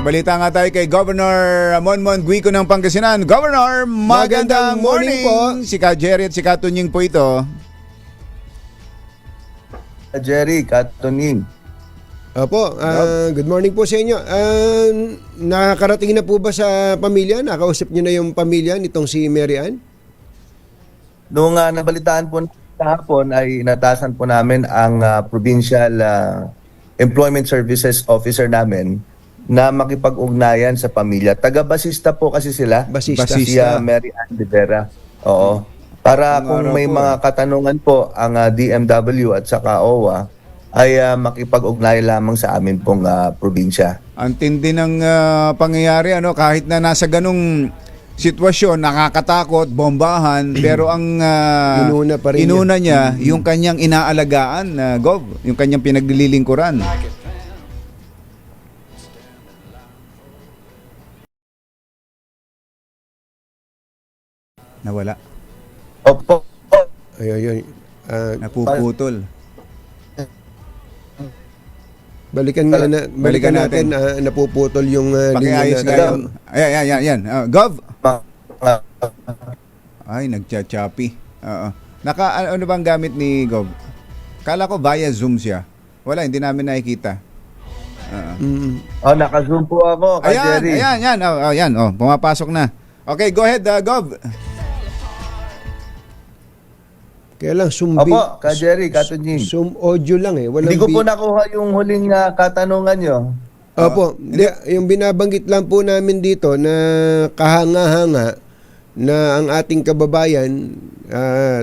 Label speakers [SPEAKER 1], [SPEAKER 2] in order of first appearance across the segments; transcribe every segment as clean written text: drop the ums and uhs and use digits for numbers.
[SPEAKER 1] Magbalita nga tayo kay Governor Monmon Guico ng Pangasinan. Governor, magandang morning po. Si Ka Jerry at si Ka Tunying po ito.
[SPEAKER 2] Jerry, Katunying.
[SPEAKER 3] Opo, good morning po sa inyo. Nakakarating na po ba sa pamilya? Nakausap niyo na yung pamilya nitong si Mary Ann?
[SPEAKER 2] Noong nabalitaan po kahapon ay inatasan po namin ang Provincial Employment Services Officer namin na makipag-ugnayan sa pamilya. Taga-basista po kasi sila.
[SPEAKER 3] Basista.
[SPEAKER 2] Si Mary Ann de Vera. Oo. Para kung may mga katanungan po ang DMW at saka OWA ay makipag-ugnay lamang sa amin pong probinsya.
[SPEAKER 1] Ang tindi ng pangyayari, kahit na nasa ganung sitwasyon, nakakatakot, bombahan, pero ang inuna niya, yung kanyang inaalagaan, Gov, yung kanyang pinaglilingkuran. Nawala.
[SPEAKER 2] Opo.
[SPEAKER 3] Ayun.
[SPEAKER 1] Napuputol.
[SPEAKER 3] Balikan natin. Napuputol yung
[SPEAKER 1] Pakiayos nga yung... Ayan. Gov! Ay, nagcha-choppy. Ano bang gamit ni Gov? Kala ko via Zoom siya. Wala, hindi namin nakikita.
[SPEAKER 2] Naka-zoom po ako, Jerry.
[SPEAKER 1] Ayan. Pumapasok na. Okay, go ahead, Gov.
[SPEAKER 3] Kaya lang,
[SPEAKER 2] Opo, Jerry, Katunying.
[SPEAKER 3] Zoom audio lang eh.
[SPEAKER 2] Hindi ko po nakuha yung huling katanungan nyo.
[SPEAKER 3] Opo, yung binabanggit lang po namin dito na kahanga-hanga na ang ating kababayan,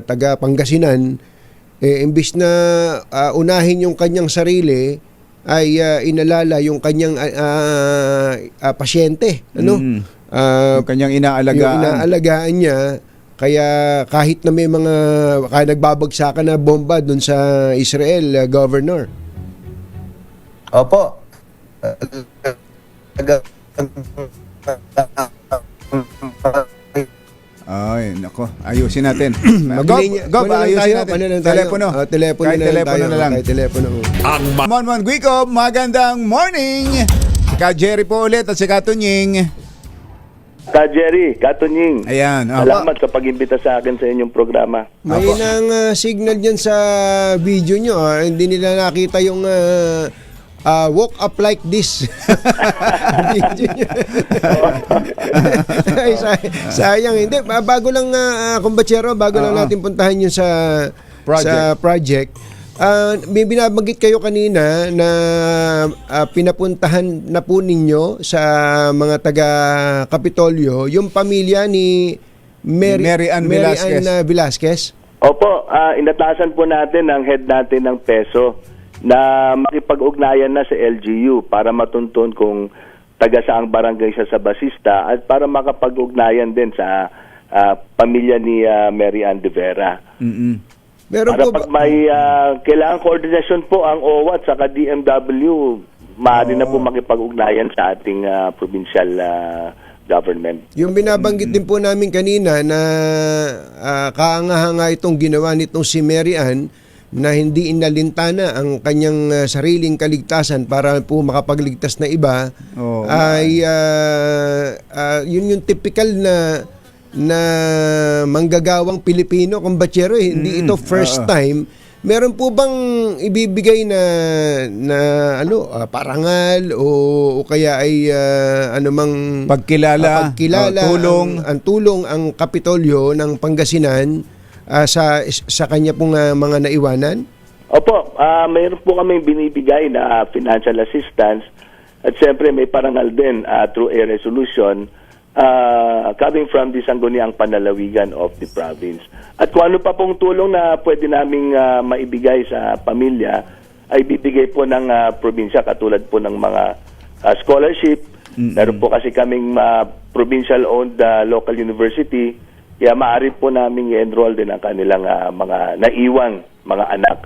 [SPEAKER 3] taga Pangasinan, imbis na unahin yung kanyang sarili, ay inalala yung kanyang pasyente.
[SPEAKER 1] Yung kanyang inaalagaan.
[SPEAKER 3] Yung inaalagaan niya. Kaya kahit na may mga nagbabagsakan na bomba doon sa Israel, Governor.
[SPEAKER 2] Opo.
[SPEAKER 1] Ay, nako. Ayusin natin. Gov, ayusin natin. Telepono.
[SPEAKER 3] Telepono na lang.
[SPEAKER 1] Monmon Guico, magandang morning. Si Ka Jerry po ulit at si Ka Tunying.
[SPEAKER 4] Ka Jerry, Katunying.
[SPEAKER 1] Ayan.
[SPEAKER 4] Salamat sa pag-imbita sa akin sa inyong programa.
[SPEAKER 3] May nang signal dyan sa video nyo. Hindi nila nakita yung walk up like this. Video nyo. Ay, sayang. Hindi, bago lang, kumbatsero, bago lang natin puntahan yun sa project. May binabanggit kayo kanina na pinapuntahan na po ninyo sa mga taga-Kapitolyo yung pamilya ni Mary Ann Velasquez.
[SPEAKER 4] Opo, inatasan po natin ang head natin ng peso na makipag-ugnayan na sa LGU para matuntun kung taga saang barangay siya sa basista at para makapag-ugnayan din sa pamilya ni Mary Ann de Vera. Para pag may kailangan koordinasyon po ang OWA at saka DMW, maaari na po makipag-ugnayan sa ating provincial government.
[SPEAKER 3] Yung binabanggit din po namin kanina na kaangahanga itong ginawa nitong si Mary Ann na hindi inalintana ang kanyang sariling kaligtasan para po makapagligtas na iba, ay yun yung typical na manggagawang Pilipino, kumbatsero, hindi ito first time. Meron po bang ibibigay na parangal o kaya ay anumang
[SPEAKER 1] pagkilala,
[SPEAKER 3] tulong ang Kapitolyo ng Pangasinan sa kanya pong mga naiwanan?
[SPEAKER 4] Opo, mayroon po kami binibigay na financial assistance at siyempre may parangal din through a resolution coming from the Sangguniang Panlalawigan of the province. At kung ano pa pong tulong na pwede naming maibigay sa pamilya ay bibigay po ng probinsya katulad po ng mga scholarship. Meron po kasi kaming provincial-owned local university kaya maaari po namin i-enroll din ang kanilang mga naiwang mga anak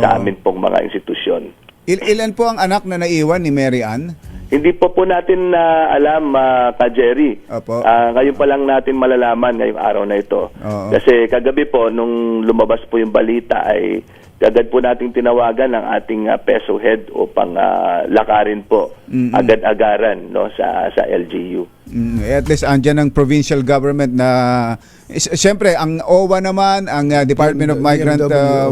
[SPEAKER 4] sa amin pong mga institusyon.
[SPEAKER 1] Ilan po ang anak na naiwan ni Mary Ann?
[SPEAKER 4] Hindi po natin alam, Ka Jerry. Ngayon pa lang natin malalaman ngayong araw na ito. Kasi kagabi po, nung lumabas po yung balita, ay agad po nating tinawagan ang ating peso head upang lakarin po agad-agaran, no, sa LGU.
[SPEAKER 1] At least andyan ang provincial government na siyempre ang OWA naman, ang Department of Migrant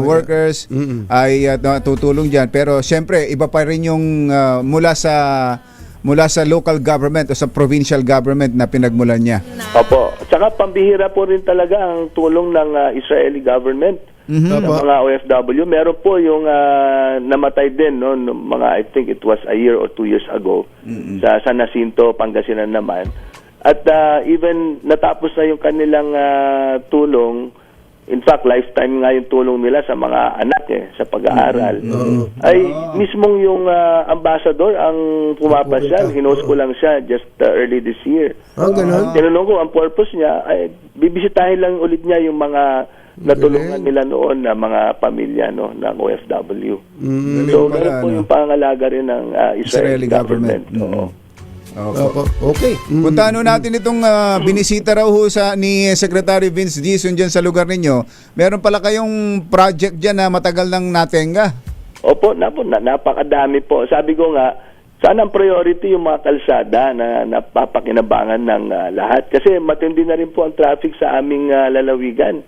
[SPEAKER 1] Workers ay tutulong diyan, pero siyempre iba pa rin yung mula sa local government o sa provincial government na pinagmulan niya.
[SPEAKER 4] Opo. Tsaka pambihira po rin talaga ang tulong ng Israeli government sa mga OFW. Meron po yung namatay din, no, mga, I think it was a year or 2 years ago sa San Jacinto, Pangasinan naman. At even natapos na yung kanilang tulong. In fact, lifetime nga yung tulong nila sa mga anak sa pag-aaral. Ay mismong yung ambassador ang pumapasyal. Hinost ko lang siya just early this year.
[SPEAKER 3] Ganun?
[SPEAKER 4] Tinanong ko, ang purpose niya ay bibisitahin lang ulit niya yung mga natulungan nila noon na mga pamilya, no, ng OFW. So, ganun po yung pangalaga rin ng Israeli government. Oo.
[SPEAKER 3] Okay.
[SPEAKER 1] Puntahan natin itong binisita raw ni Secretary Vince Dizon dyan sa lugar ninyo. Meron pala kayong project dyan na matagal nang natenga.
[SPEAKER 4] Opo, napakadami po. Sabi ko nga, sana ang priority yung mga kalsada na napapakinabangan ng lahat. Kasi matindi na rin po ang traffic sa aming lalawigan.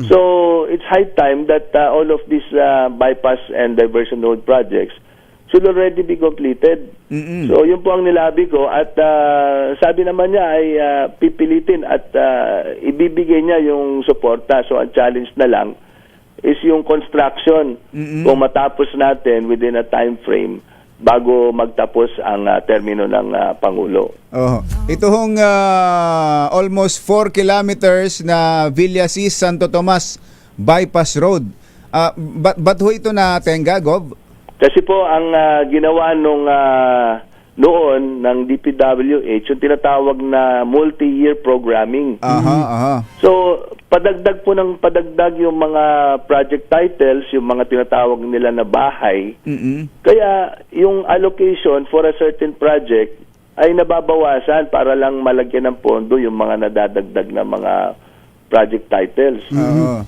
[SPEAKER 4] So, it's high time that all of these bypass and diversion road projects should already be completed. So, yun po ang nilabi ko. At sabi naman niya ay pipilitin at ibibigay niya yung suporta. So, ang challenge na lang is yung construction. Kung matapos natin within a time frame bago magtapos ang termino ng Pangulo.
[SPEAKER 1] Ito hong almost 4 kilometers na Villasis Santo Tomas bypass road. Ba't ho ito na tenga, Gov?
[SPEAKER 4] Kasi po ang ginawa nung noon ng DPWH, yung tinatawag na multi-year programming. So, padagdag po ng padagdag yung mga project titles, yung mga tinatawag nila na bahay. Kaya yung allocation for a certain project ay nababawasan para lang malagyan ng pondo yung mga nadadagdag na mga project titles.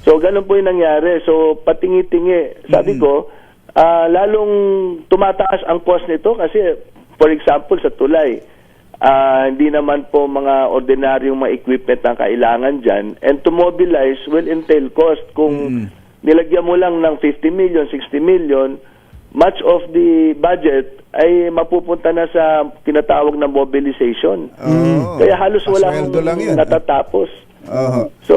[SPEAKER 4] So, ganun po yung nangyari. So, patingi-tingi. Sabi ko, lalong tumataas ang cost nito kasi, for example, sa tulay, hindi naman po mga ordinaryong mga equipment ang kailangan dyan. And to mobilize will entail cost. Kung nilagyan mo lang ng 50 million, 60 million, much of the budget ay mapupunta na sa tinatawag na mobilization. Kaya halos wala natatapos. So,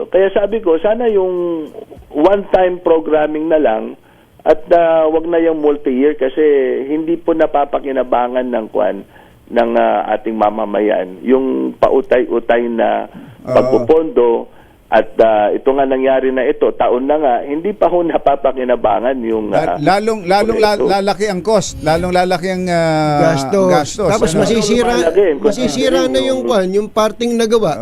[SPEAKER 4] kaya sabi ko, sana yung one-time programming na lang at wag na yung multi-year kasi hindi po napapakinabangan ng ating mamamayan yung pautay-utay na pagpupondo at ito nga nangyari na ito, taon na nga, hindi pa ho napapakinabangan yung
[SPEAKER 1] lalong lalaki ang cost, lalong lalaki ang gastos.
[SPEAKER 3] Tapos masisira na yung parting nagawa.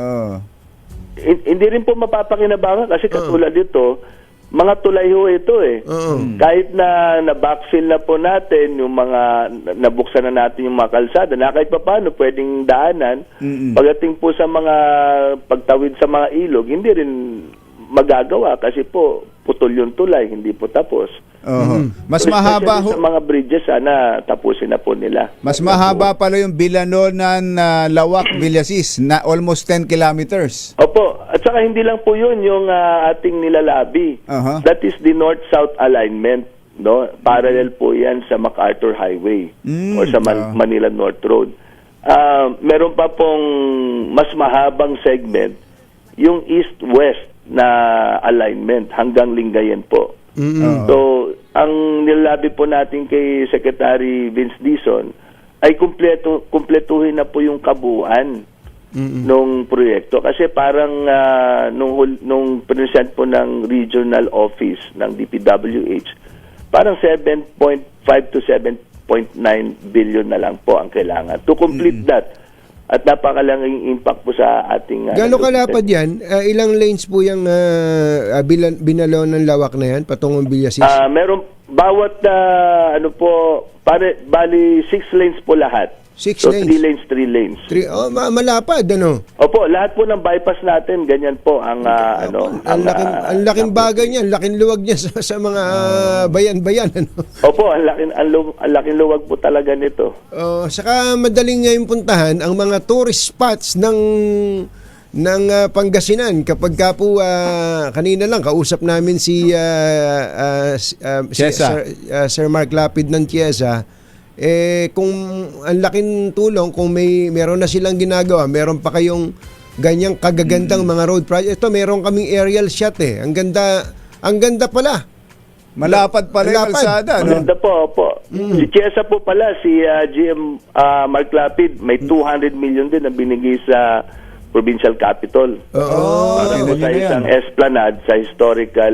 [SPEAKER 4] Hindi rin po mapapakinabangan kasi katulad dito, mga tulay ho ito Kahit na backfill na po natin yung mga nabuksan na natin yung mga kalsada na kahit pa paano pwedeng daanan, pagdating po sa mga pagtawid sa mga ilog, hindi rin magagawa kasi po putol yung tulay, hindi po tapos. Mas mahaba ho. Sa mga bridges, sana tapusin na po nila.
[SPEAKER 1] Mas mahaba pala yung Bilanonan Lawak, Villasis na almost 10 kilometers.
[SPEAKER 4] Opo. At saka hindi lang po yun yung ating nilalabi. That is the north-south alignment. No? Parallel po yan sa MacArthur Highway or sa Manila North Road. Meron pa pong mas mahabang segment, yung east-west na alignment hanggang Lingayen po. So, ang nilalabi po natin kay Secretary Vince Dizon ay kumpletuhin na po yung kabuuan nung proyekto. Kasi parang nung present po ng regional office ng DPWH, parang 7.5 to 7.9 billion na lang po ang kailangan to complete that. At napakalaking impact po sa ating...
[SPEAKER 3] Gano'ng kalapad yan? Ilang lanes po yung Binalonan Lawak na yan, patungong Villasis?
[SPEAKER 4] Meron, bawat, bali 6 lanes po lahat.
[SPEAKER 3] 6
[SPEAKER 4] So,
[SPEAKER 3] lanes.
[SPEAKER 4] 3 lanes.
[SPEAKER 3] Malapad, ano?
[SPEAKER 4] Opo, lahat po ng bypass natin, ganyan po ang
[SPEAKER 3] Ang laking bagay niya, ang laking luwag niya sa mga bayan-bayan, ano?
[SPEAKER 4] Opo, ang laking luwag po talaga nito.
[SPEAKER 3] Saka madaling ngayon puntahan ang mga tourist spots ng Pangasinan. Kapag ka po kanina lang kausap namin si
[SPEAKER 1] Chiesa.
[SPEAKER 3] Sir Mark Lapid ng Chiesa, kung ang laking tulong kung meron na silang ginagawa, meron pa kayong ganyang kagagandang mga road project. Ito, meron kaming aerial shot eh. Ang ganda pala.
[SPEAKER 1] Malapad pala yung kalsada, no?
[SPEAKER 4] Maganda po, opo. Si Chiesa po pala, si GM Mark Lapid, may 200 million din na binigay sa provincial capital. Para po sa isang esplanade sa historical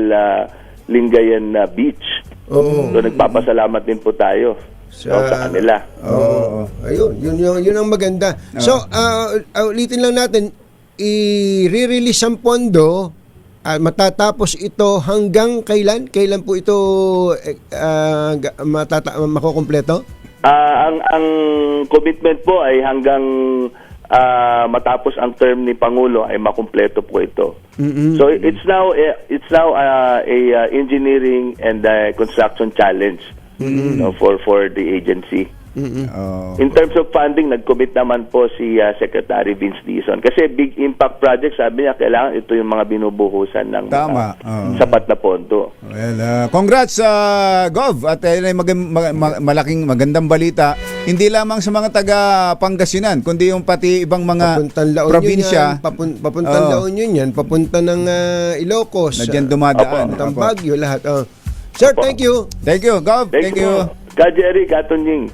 [SPEAKER 4] Lingayen Beach. So nagpapasalamat din po tayo sa kanila.
[SPEAKER 3] Ayun, yun ang maganda. So, ulitin lang natin, i-release ang pondo matatapos ito hanggang kailan? Kailan po ito makukumpleto?
[SPEAKER 4] Ang commitment po ay hanggang matapos ang term ni Pangulo ay makumpleto po ito. So it's now a engineering and construction challenge for the agency. In terms of funding, nag-commit naman po si Secretary Vince Dizon. Kasi big impact project, sabi niya, kailangan ito yung mga binubuhusan ng sapat na pondo.
[SPEAKER 1] Well, congrats Gov, at malaking magandang balita, hindi lamang sa mga taga Pangasinan, kundi yung pati ibang mga probinsya.
[SPEAKER 3] Papuntang La Union yan, papunta ng Ilocos,
[SPEAKER 1] na dyan dumadaan.
[SPEAKER 3] papuntang Baguio, lahat. Sir, thank you.
[SPEAKER 1] Thank you, Gov. Thank you.
[SPEAKER 4] Ka Jerry, Ka Tunying.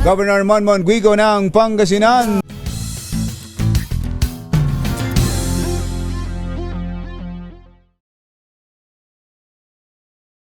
[SPEAKER 1] Governor Monmon Guigo ng Pangasinan.